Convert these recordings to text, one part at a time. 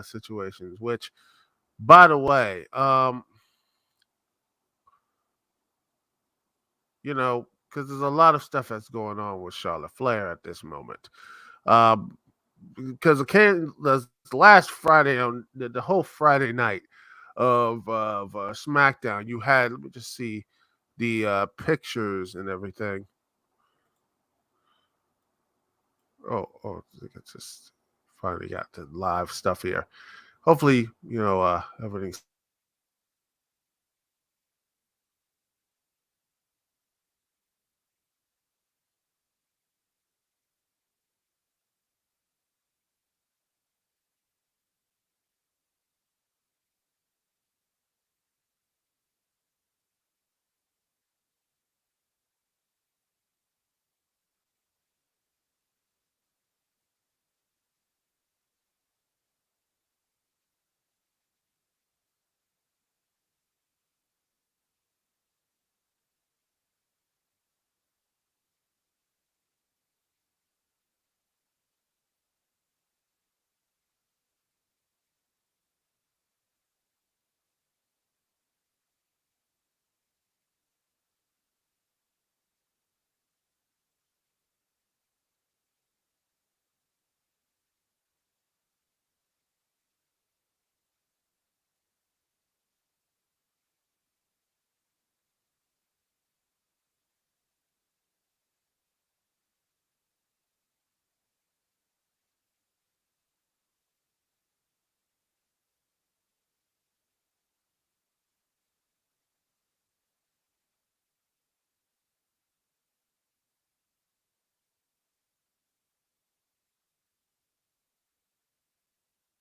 Situations, which, by the way, because there's a lot of stuff that's going on with Charlotte Flair at this moment. Um, because the last Friday on the whole Friday night of SmackDown, you had, let me just see the pictures and everything. Oh, I think it's just finally got the live stuff here. Hopefully, everything's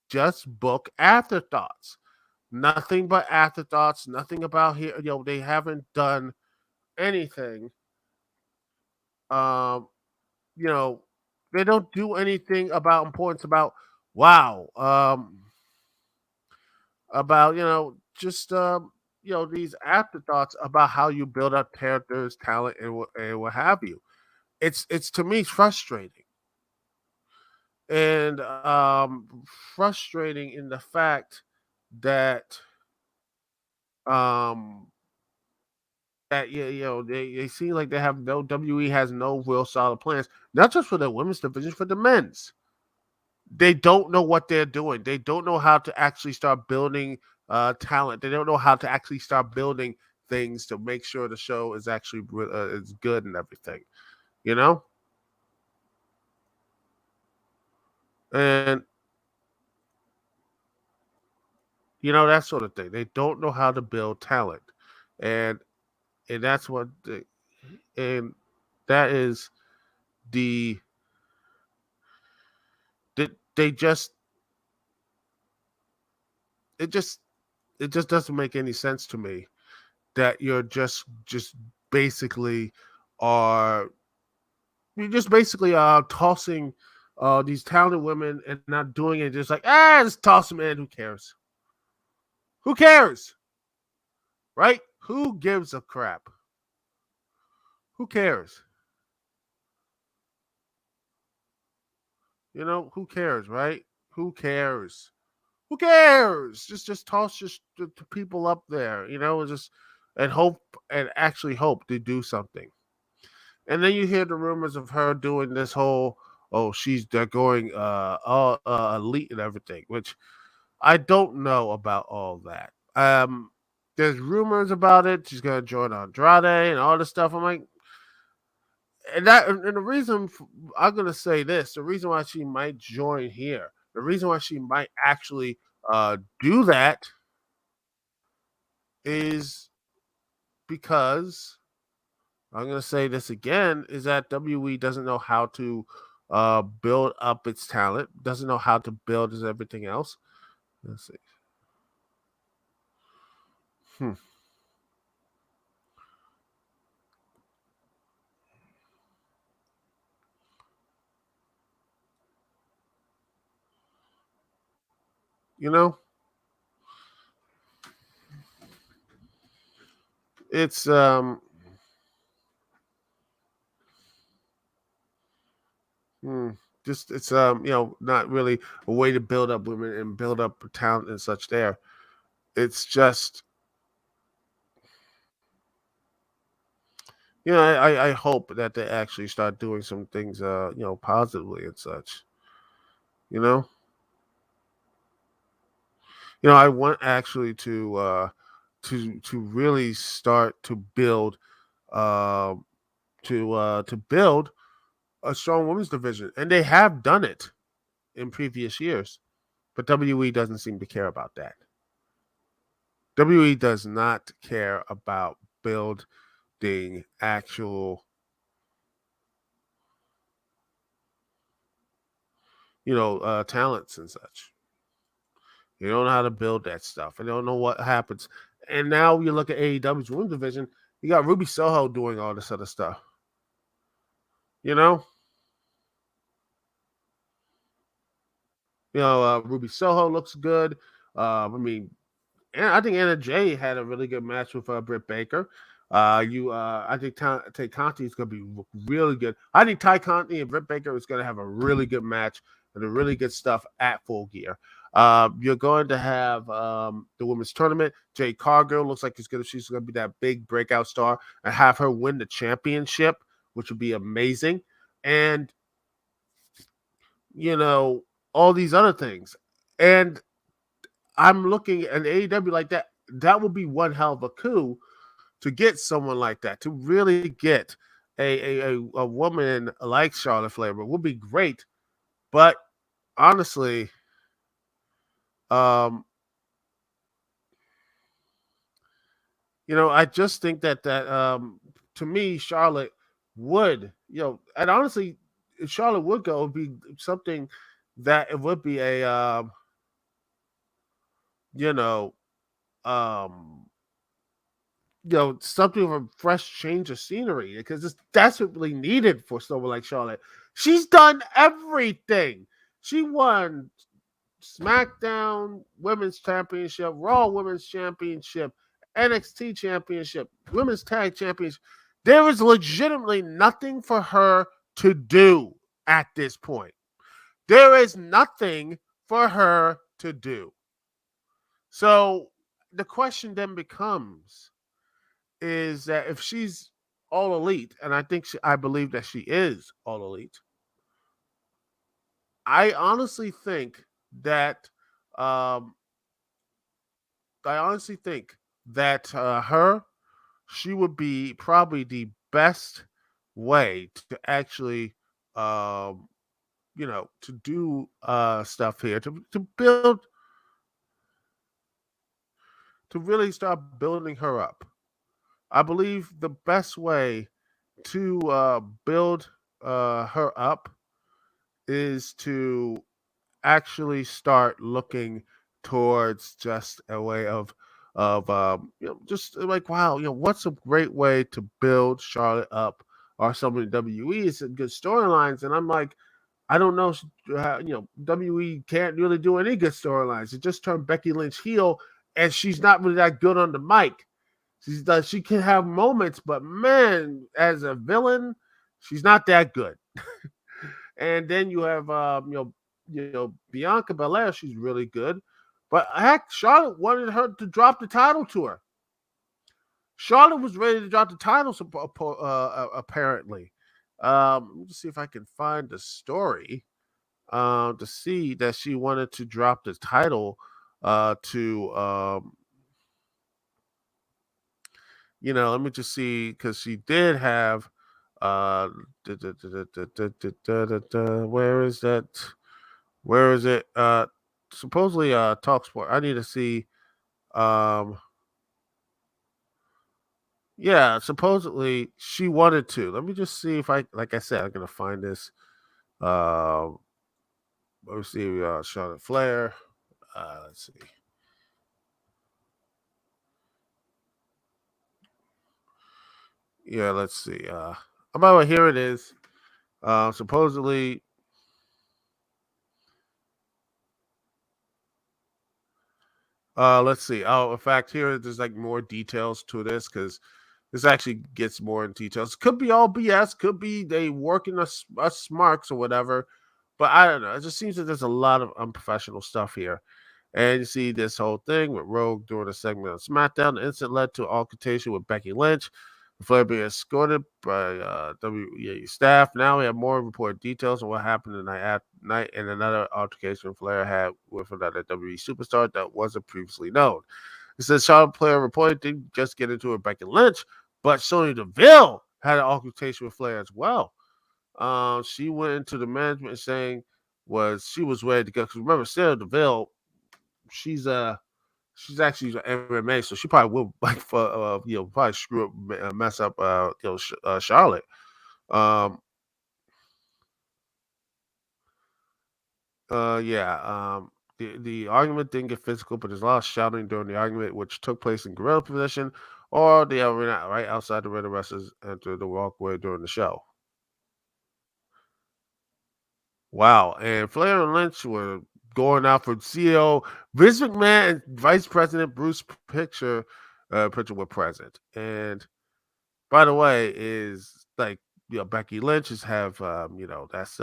just book afterthoughts. Nothing but afterthoughts. Nothing about here. They haven't done anything. Um, you know, they don't do anything about importance about wow. About just these afterthoughts about how you build up characters, talent, and what have you. It's to me frustrating and frustrating in the fact that um that they seem like they have no WE has no real solid plans, not just for the women's division, for the men's. They don't know what they're doing. They don't know how to actually start building talent. They don't know how to actually start building things to make sure the show is actually is good and everything. You know, and that sort of thing. They don't know how to build talent, and and that's what and that is the they just it just it just doesn't make any sense to me that you're just basically are you just basically tossing these talented women and not doing it. Just like just toss them in. Who cares? Who cares? Right? Who gives a crap? Who cares? Who cares? Right? Who cares? Who cares? Just toss just the people up there. Just and hope and actually hope to do something. And then you hear the rumors of her doing this whole they're going elite and everything, which I don't know about all that. There's rumors about it. She's gonna join Andrade and all this stuff. I'm like, and the reason I'm gonna say this, the reason why she might join here, the reason why she might actually do that is because I'm gonna say this again, is that WE doesn't know how to build up its talent, doesn't know how to build as everything else. Let's see. Hmm. You know, it's hmm, just it's not really a way to build up women and build up talent and such. There, it's just I hope that they actually start doing some things positively and such. You know, I want actually to really start to build uh, to build a strong women's division, and they have done it in previous years. But WE doesn't seem to care about that. WE does not care about building actual, talents and such. You don't know how to build that stuff. And don't know what happens. And now you look at AEW's women's division, you got Ruby Soho doing all this other stuff. You know, Ruby Soho looks good. I mean, and I think Anna Jay had a really good match with Britt Baker. I think Tay Conti is going to be really good. I think Ty Conti and Britt Baker is going to have a really good match and a really good stuff at Full Gear. You're going to have the women's tournament. Jade Cargill looks like she's going to be that big breakout star and have her win the championship, which would be amazing. And all these other things. And I'm looking at AEW like that. That would be one hell of a coup to get someone like that, to really get a woman like Charlotte Flair. It would be great. But honestly, um, I just think that to me, Charlotte would, and honestly, if Charlotte would go, it would be something that it would be a you know, um, something of a fresh change of scenery because it's desperately needed for someone like Charlotte. She's done everything. She won SmackDown Women's Championship, Raw Women's Championship, NXT Championship, Women's Tag Championship. There is legitimately nothing for her to do at this point. There is nothing for her to do. So the question then becomes is that if she's all elite, and I believe that she is all elite, I honestly think that um, I honestly think that she would be probably the best way to actually, um, to do stuff here to build to really start building her up. I believe the best way to build her up is to actually start looking towards just a way of just like wow, what's a great way to build Charlotte up or some of the WE is good storylines, and I'm like, I don't know, WE can't really do any good storylines. It just turned Becky Lynch heel, and she's not really that good on the mic. She can have moments, but man, as a villain, she's not that good. And then you have Bianca Belair. She's really good, but heck, Charlotte wanted her to drop the title to her. Charlotte was ready to drop the title, apparently. Let me just see if I can find the story to see that she wanted to drop the title to let me just see because she did have where is that? Where is it? Supposedly Talksport. I need to see. Um, yeah, supposedly she wanted to. Let me just see if like I said, I'm gonna find this. Uh, let me see. Charlotte Flair. Let's see. Yeah, let's see. About here it is. Supposedly, let's see. Oh, in fact, here there's like more details to this because this actually gets more in details. Could be all BS. Could be they working us smarks or whatever. But I don't know. It just seems that there's a lot of unprofessional stuff here. And you see this whole thing with Rogue during a segment on SmackDown. The incident led to altercation with Becky Lynch. Flair being escorted by WWE staff. Now we have more reported details on what happened the night and another altercation Flair had with another WWE superstar that wasn't previously known. It says Charlotte Flair reported didn't just get into it with Becky Lynch, but Sonya Deville had an altercation with Flair as well. She went into the management saying she was ready to go. Because remember, Sonya Deville, she's she's actually an MMA, so she probably will like for probably screw up, mess up Charlotte. Um, yeah. The argument didn't get physical, but there's a lot of shouting during the argument, which took place in gorilla position or the arena right outside the ring. The wrestlers entered the walkway during the show. Wow, and Flair and Lynch were going out for CEO Vince McMahon and Vice President Bruce Pritchard were present. And by the way, is like Becky Lynch is have that's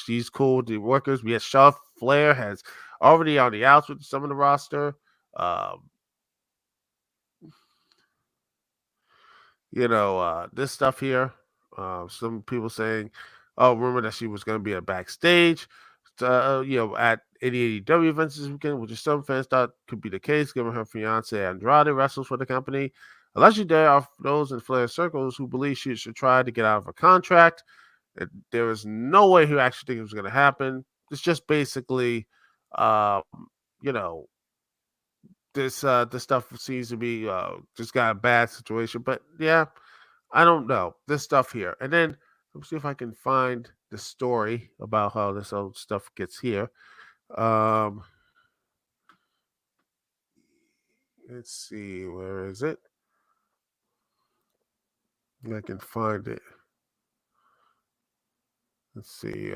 she's cool with the workers. We had Shaw Flair has already on the outs with some of the roster. Um, this stuff here. Some people saying, "Oh, rumor that she was going to be a backstage." At 80 events this weekend, which some fans thought could be the case, given her fiance Andrade wrestles for the company. Allegedly, there are those in Flair circles who believe she should try to get out of her contract. There is no way who actually think it was going to happen. It's just basically, um, you know, this stuff seems to be just got a bad situation. But yeah, I don't know this stuff here. And then let me see if I can find the story about how this old stuff gets here. Um, Let's see, where is it? I can find it. Let's see.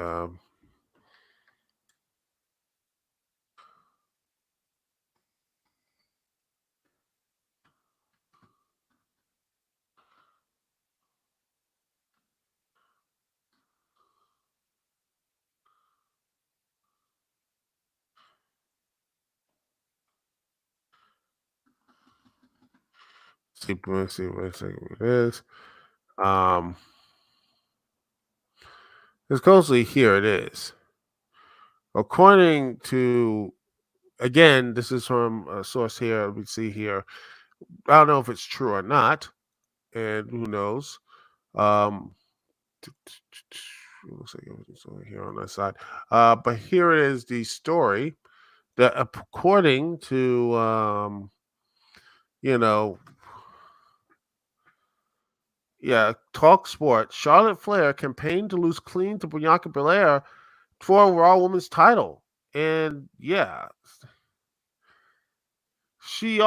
Let's see what it is. Um, it's closely here. It is. According to, again, this is from a source here. We see here. I don't know if it's true or not, and who knows. Um, it looks like it's over here on that side. But here it is. The story that, according to, you know, yeah, Talk Sport, Charlotte Flair campaigned to lose clean to Bianca Belair for a Raw Women's title, and yeah, she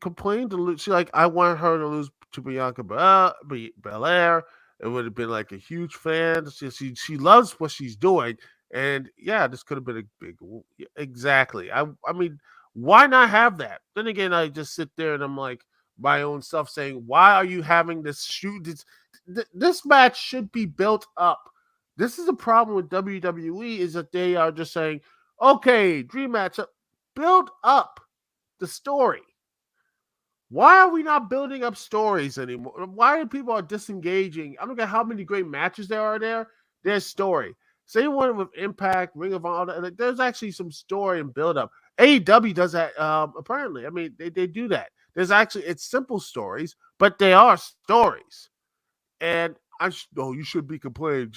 complained to lose. She like, I want her to lose to Bianca Belair. It would have been like a huge fan. She loves what she's doing, and yeah, this could have been a yeah, exactly. I mean, why not have that? Then again, I just sit there and I'm like my own self saying, why are you having this shoot? This match should be built up. This is the problem with WWE is that they are just saying, okay, dream match, build up the story. Why are we not building up stories anymore? Why are people are disengaging? I don't care how many great matches there are there. There's story. Same one with Impact, Ring of Honor. Like, there's actually some story and build up. AEW does that. Apparently, I mean, they do that. There's actually it's simple stories, but they are stories. And oh, you should be complaining.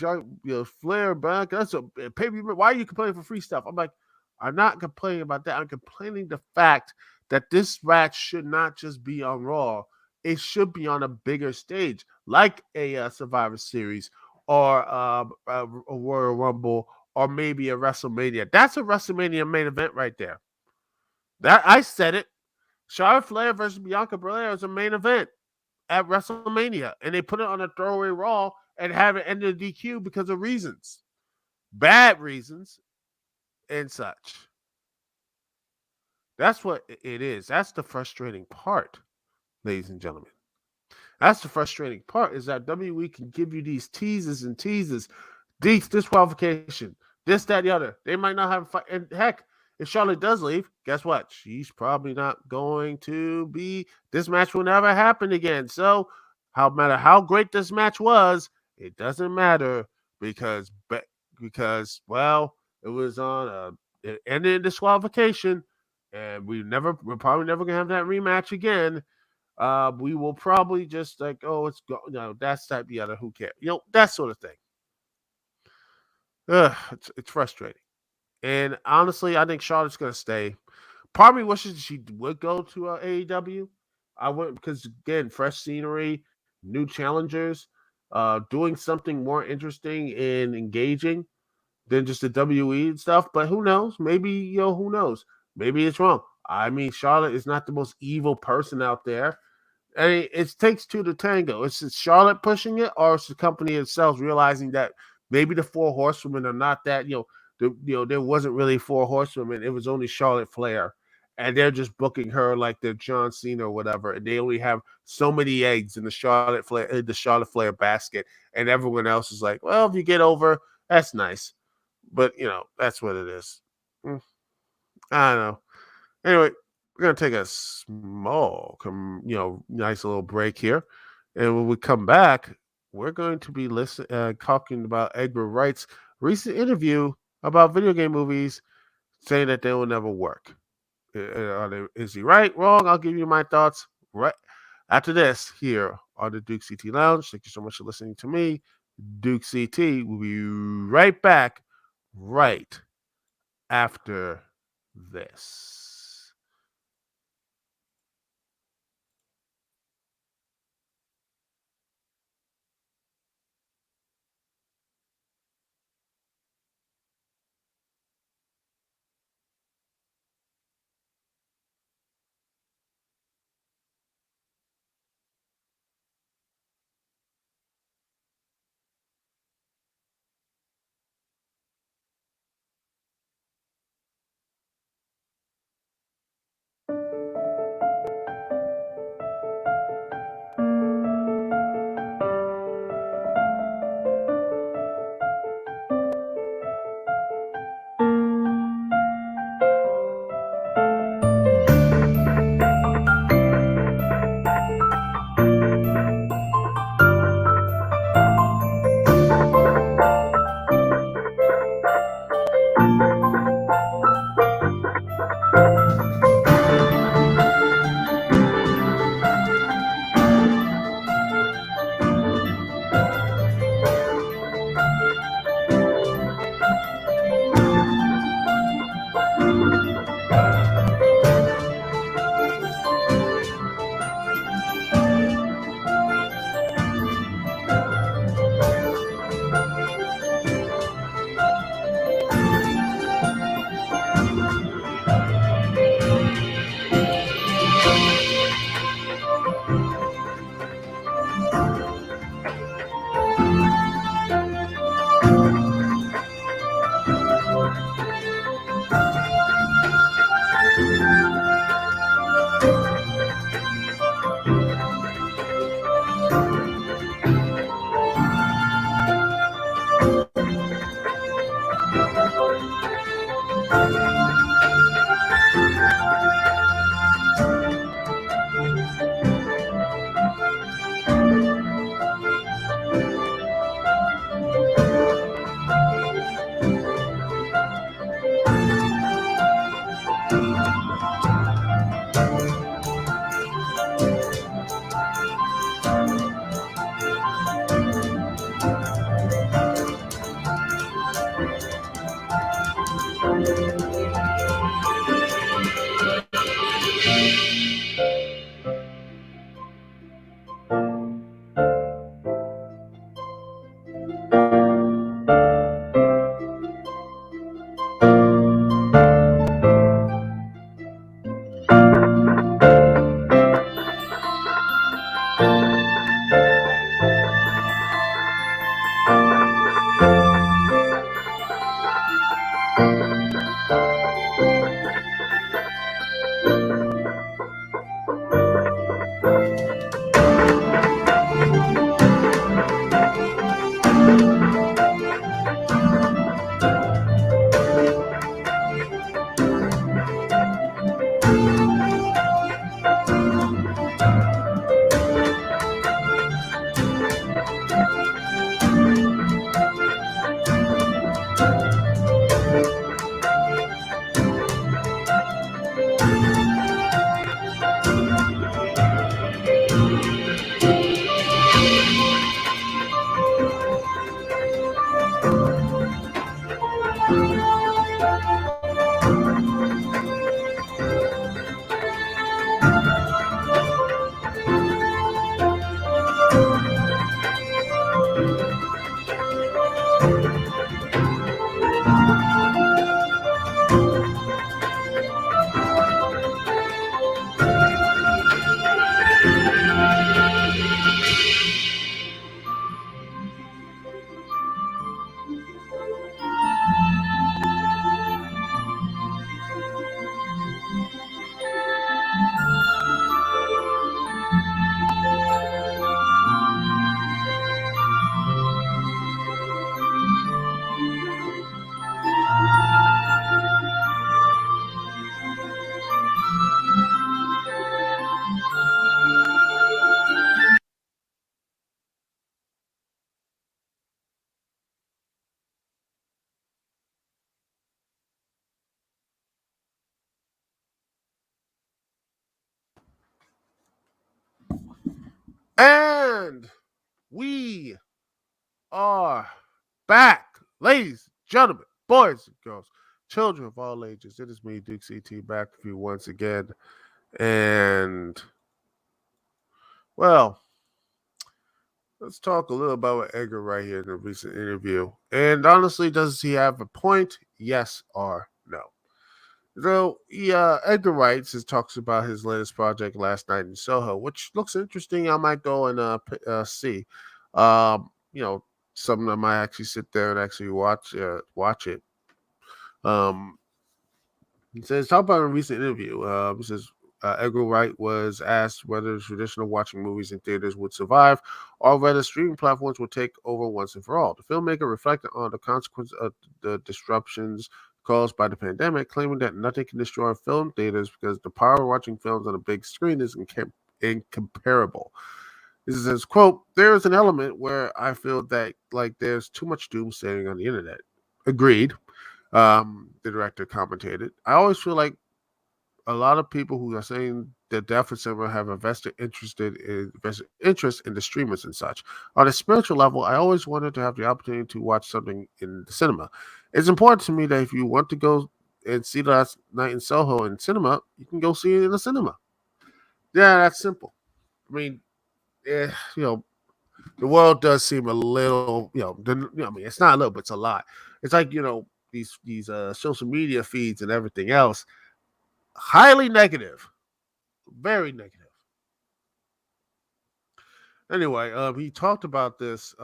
Flair back. That's a pay per. Why are you complaining for free stuff? I'm like, I'm not complaining about that. I'm complaining the fact that this match should not just be on Raw. It should be on a bigger stage, like a Survivor Series or a Royal Rumble or maybe a WrestleMania. That's a WrestleMania main event right there. That I said it. Charlotte Flair versus Bianca Belair is a main event at WrestleMania, and they put it on a throwaway Raw and have it end in DQ because of reasons, bad reasons, and such. That's what it is. That's the frustrating part, ladies and gentlemen. That's the frustrating part is that WWE can give you these teases and teases, disqualification, this, that, the other. They might not have a fight. And heck, if Charlotte does leave, guess what? She's probably not going to be. This match will never happen again. So, no matter how great this match was, it doesn't matter because well, it was on it ended in disqualification, and we're probably never gonna have that rematch again. We will probably just like, oh, it's go, that's that the other. Who cares? That sort of thing. It's frustrating. And honestly, I think Charlotte's gonna stay. Part of me wishes she would go to AEW. I would because again, fresh scenery, new challengers, doing something more interesting and engaging than just the WE and stuff. But who knows? Maybe who knows? Maybe it's wrong. I mean, Charlotte is not the most evil person out there. I mean, it takes two to tango. It's Charlotte pushing it, or it's the company itself realizing that maybe the four horsewomen are not that. There wasn't really four horsewomen. It was only Charlotte Flair, and they're just booking her like they're John Cena or whatever. And they only have so many eggs in the Charlotte Flair basket, and everyone else is like, well, if you get over, that's nice, but that's what it is. I don't know. Anyway, we're gonna take a small, nice little break here, and when we come back, we're going to be talking about Edgar Wright's recent interview about video game movies, saying that they will never work. Is he right, wrong? I'll give you my thoughts right after this here on the Duke CT Lounge. Thank you so much for listening to me, Duke CT. We'll be right back, right after this. And we are back, ladies, gentlemen, boys and girls, children of all ages. It is me, Dukect, back with you once again. And, well, let's talk a little about what Edgar Wright here in a recent interview. And honestly, does he have a point? Yes or no? So, Edgar Wright talks about his latest project, Last Night in Soho, which looks interesting. I might go and see. You know, something I might actually sit there and actually watch it. Um, he says, talk about a recent interview. He says, Edgar Wright was asked whether traditional watching movies in theaters would survive or whether streaming platforms would take over once and for all. The filmmaker reflected on the consequence of the disruptions caused by the pandemic, claiming that nothing can destroy film theaters because the power of watching films on a big screen is incomparable. This says, quote, there is an element where I feel that like there's too much doomsaying on the internet. Agreed. The director commentated. I always feel like a lot of people who are saying the death of cinema have invested interest in the streamers and such. On a spiritual level, I always wanted to have the opportunity to watch something in the cinema. It's important to me that if you want to go and see Last Night in Soho in cinema, you can go see it in the cinema. Yeah, that's simple. I mean, you know, the world does seem a little, I mean, it's not a little, but it's a lot. It's like these social media feeds and everything else, highly negative, very negative. Anyway, he talked about this.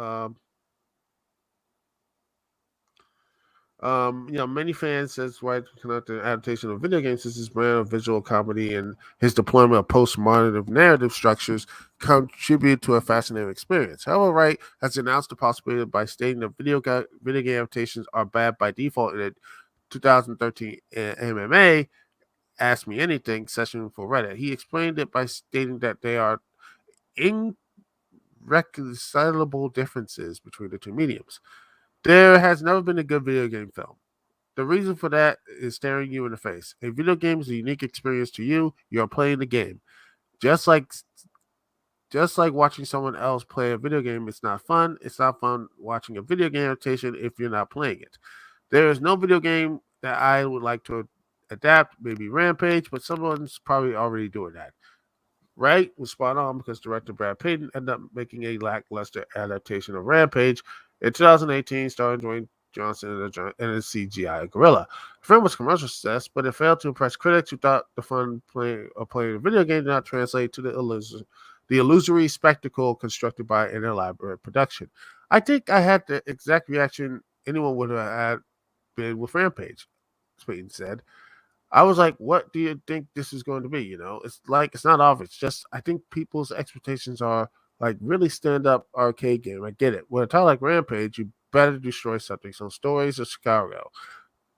Many fans says why connect the adaptation of video games since his brand of visual comedy and his deployment of postmodern narrative structures contribute to a fascinating experience. However, Wright has announced the possibility by stating that video game adaptations are bad by default in a 2013 MMA Ask Me Anything session for Reddit. He explained it by stating that they are irreconcilable differences between the two mediums. There has never been a good video game film. The reason for that is staring you in the face. A video game is a unique experience to you. You're playing the game. Just like just like watching someone else play a video game, it's not fun. It's not fun watching a video game adaptation if you're not playing it. There is no video game that I would like to adapt, maybe Rampage, but someone's probably already doing that. Wright was spot on because director Brad Payton ended up making a lackluster adaptation of Rampage in 2018, starring Dwayne Johnson and a CGI gorilla. The film was a commercial success, but it failed to impress critics who thought the fun playing a video game did not translate to the illusory spectacle constructed by an elaborate production. I think I had the exact reaction anyone would have had been with Rampage, Payton said. I was like, what do you think this is going to be? It's like, it's not obvious. Just, I think people's expectations are like really stand up arcade game. I get it. With a title like Rampage, you better destroy something. So stories of Chicago.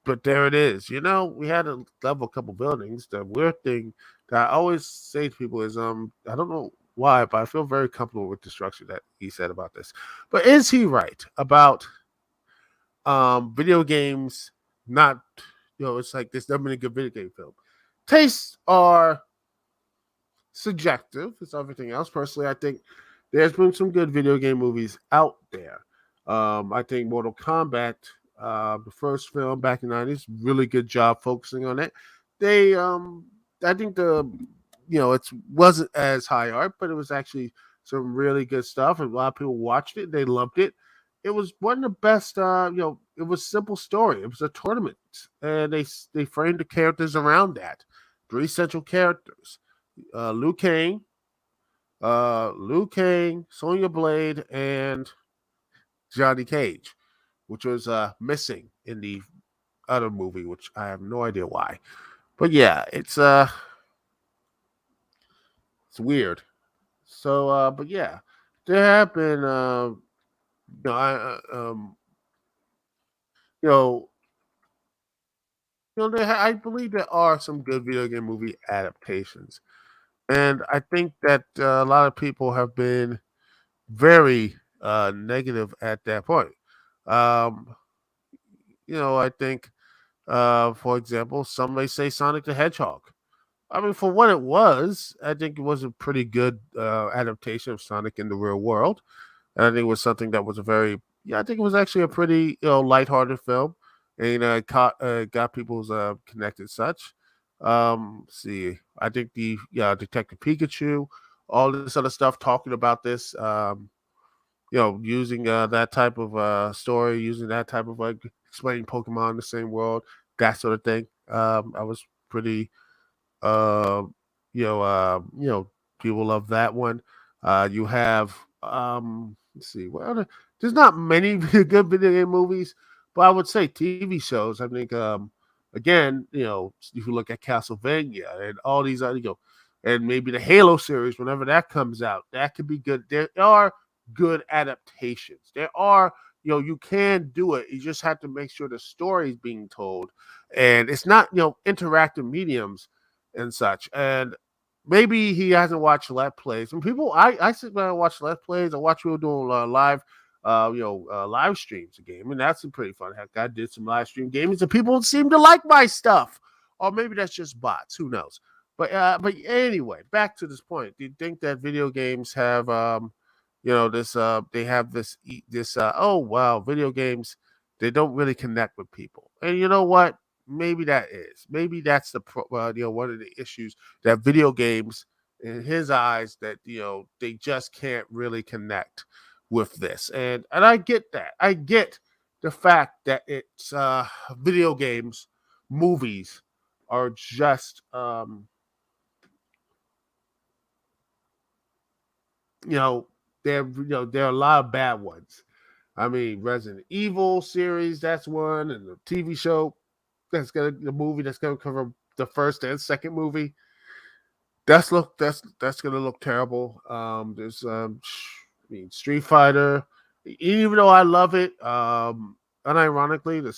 But there it is. We had to level a couple buildings. The weird thing that I always say to people is, I don't know why, but I feel very comfortable with the structure that he said about this. But is he right about video games not, it's like there's never been a good video game film. Tastes are subjective. It's everything else. Personally, I think there's been some good video game movies out there. I think Mortal Kombat, the first film back in the 90s, really good job focusing on it. I think it wasn't as high art, but it was actually some really good stuff. And a lot of people watched it. They loved it. It was one of the best. It was a simple story. It was a tournament, and they framed the characters around that. 3 central characters: Liu Kang, Sonya Blade, and Johnny Cage, which was missing in the other movie, which I have no idea why. But yeah, it's weird. So, but yeah, there have been, I, you know, I believe there are some good video game movie adaptations, and I think that a lot of people have been very negative at that point. Um, I think, for example, some may say Sonic the Hedgehog. I mean, for what it was, I think it was a pretty good adaptation of Sonic in the real world. And I think it was something that was a very, yeah, I think it was actually a pretty, lighthearted film, and got people's connected such. See, I think the Detective Pikachu, all this other stuff, talking about this, using that type of story, using that type of like explaining Pokemon in the same world, that sort of thing. I was pretty uh, people love that one. You have let's see, what other, there's not many good video game movies, but I would say TV shows. I think again, if you look at Castlevania and all these other, and maybe the Halo series, whenever that comes out, that could be good. There are good adaptations. There are, you can do it. You just have to make sure the story is being told, and it's not, interactive mediums and such. And maybe he hasn't watched Let Plays. And people, I sit down and watch Let Plays. I watch people doing live streams of game, and that's pretty fun. Heck, I did some live stream games, and people seem to like my stuff. Or maybe that's just bots. Who knows? But anyway, back to this point. Do you think that video games have this they have this oh wow, video games, they don't really connect with people. And you know what? Maybe maybe that's one of the issues, that video games in his eyes, that they just can't really connect with this. And I get that. I get the fact that it's video games, movies are just you know there are a lot of bad ones. I mean, Resident Evil series, that's one, and the TV show, the movie that's gonna cover the first and second movie. That's gonna look terrible. There's I mean, Street Fighter. Even though I love it, unironically, the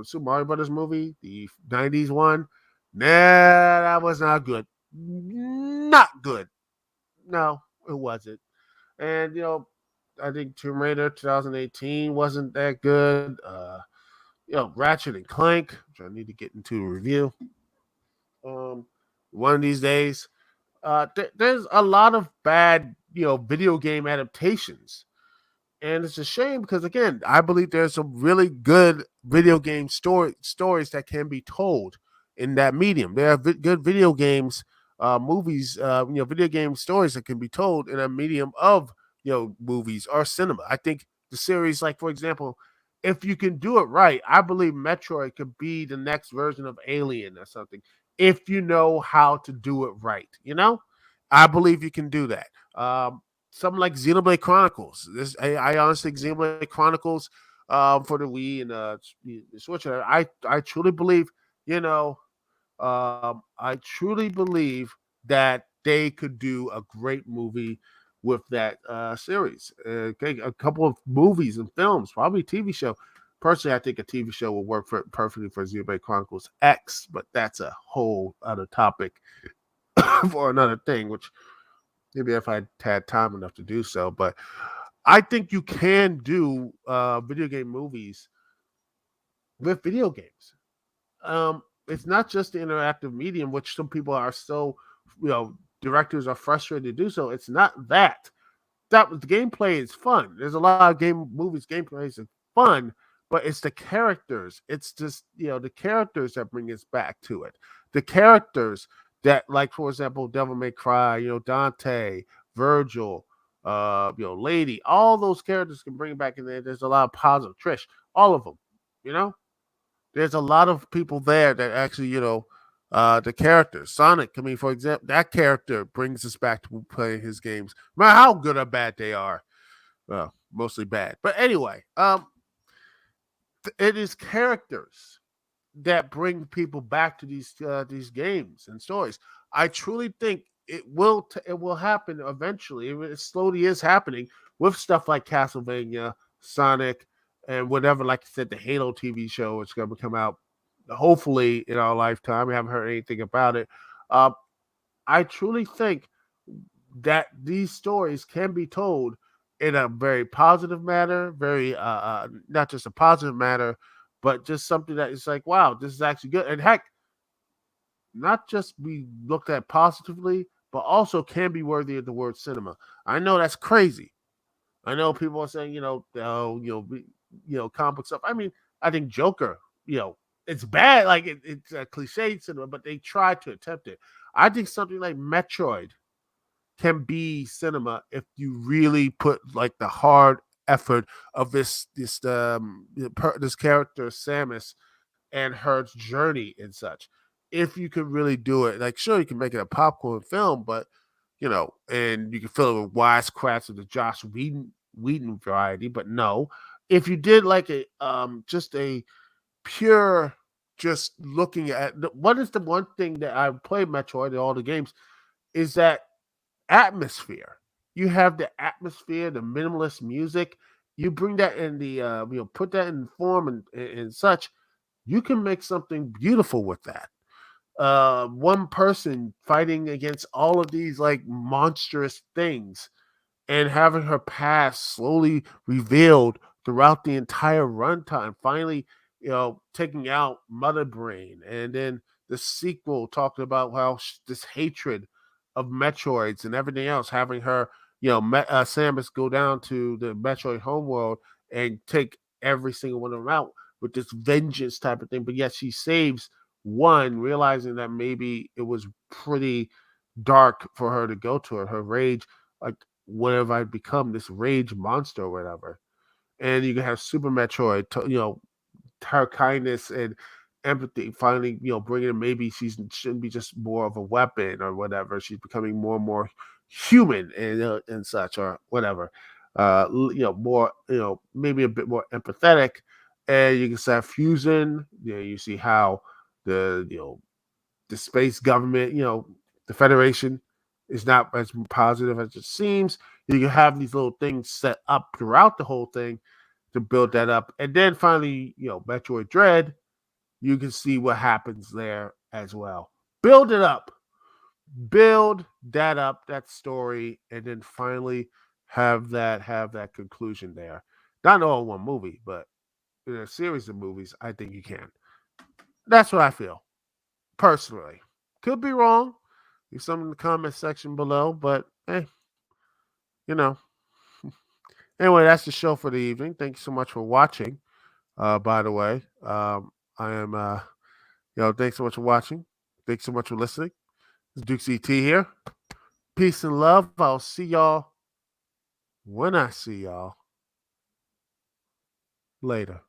Super Mario Brothers movie, the '90s one, nah, that was not good. Not good. No, it wasn't. And I think Tomb Raider 2018 wasn't that good. Ratchet and Clank, which I need to get into a review. Um, one of these days. There's a lot of bad, video game adaptations, and it's a shame because, again, I believe there's some really good video game stories that can be told in that medium. There are good video games, movies, video game stories that can be told in a medium of movies or cinema. I think the series, like for example, if you can do it right, I believe Metroid could be the next version of Alien or something. If you know how to do it right, I believe you can do that. Something like Xenoblade Chronicles. I honestly think Xenoblade Chronicles, for the Wii and the Switch. I truly believe, I truly believe that they could do a great movie with that series. Okay, a couple of movies and films, probably TV show. Personally, I think a TV show will work perfectly for Xenoblade Chronicles X, but that's a whole other topic for another thing, which maybe if I had time enough to do so. But I think you can do video game movies with video games. It's not just the interactive medium, which some people are so, directors are frustrated to do so. It's not that. The gameplay is fun. There's a lot of movies gameplays are fun, but it's the characters. It's just the characters that bring us back to it. The characters that, like for example, Devil May Cry, Dante, Virgil, Lady, all those characters can bring back in there. There's a lot of positive. Trish, all of them. You know, there's a lot of people there that actually, the characters. Sonic, I mean, for example, that character brings us back to playing his games, no matter how good or bad they are. Well, mostly bad. But anyway, it is characters that bring people back to these games and stories. I truly think it will happen eventually. It slowly is happening with stuff like Castlevania, Sonic, and whatever. Like I said, the Halo TV show is going to come out hopefully in our lifetime. We haven't heard anything about it. Uh, I truly think that these stories can be told in a very positive manner, very not just a positive manner, but just something that is like, wow, this is actually good. And heck, not just be looked at positively, but also can be worthy of the word cinema. I know that's crazy. I know people are saying, oh, comic book stuff. I mean, I think Joker, it's bad. Like it's a cliche cinema, but they try to attempt it. I think something like Metroid can be cinema if you really put like the hard effort of this character Samus and her journey and such. If you could really do it, like sure you can make it a popcorn film, but and you can fill it with wisecracks of the Josh Whedon variety. But no, if you did like a just a pure, just looking at what is the one thing that I played Metroid in all the games is that atmosphere. You have the atmosphere, the minimalist music. You bring that in the put that in form and such. You can make something beautiful with that. One person fighting against all of these like monstrous things and having her past slowly revealed throughout the entire runtime. Finally, taking out Mother Brain, and then the sequel talking about how this hatred of Metroids and everything else, having her, Samus go down to the Metroid homeworld and take every single one of them out with this vengeance type of thing. But yet she saves one, realizing that maybe it was pretty dark for her to go to it. Her rage, like, what have I become? This rage monster or whatever. And you can have Super Metroid, her kindness and empathy finally, bringing maybe she shouldn't be just more of a weapon or whatever. She's becoming more and more human and such or whatever. More, maybe a bit more empathetic. And you can have fusion. You see how the space government, the Federation is not as positive as it seems. You can have these little things set up throughout the whole thing to build that up. And then finally, Metroid Dread, you can see what happens there as well. Build it up. Build that up, that story, and then finally have that conclusion there. Not all in one movie, but in a series of movies, I think you can. That's what I feel personally. Could be wrong. Leave some in the comment section below, but hey, you know. Anyway, that's the show for the evening. Thank you so much for watching. By the way, I am, thanks so much for watching. Thanks so much for listening. It's Duke CT here. Peace and love. I'll see y'all when I see y'all later.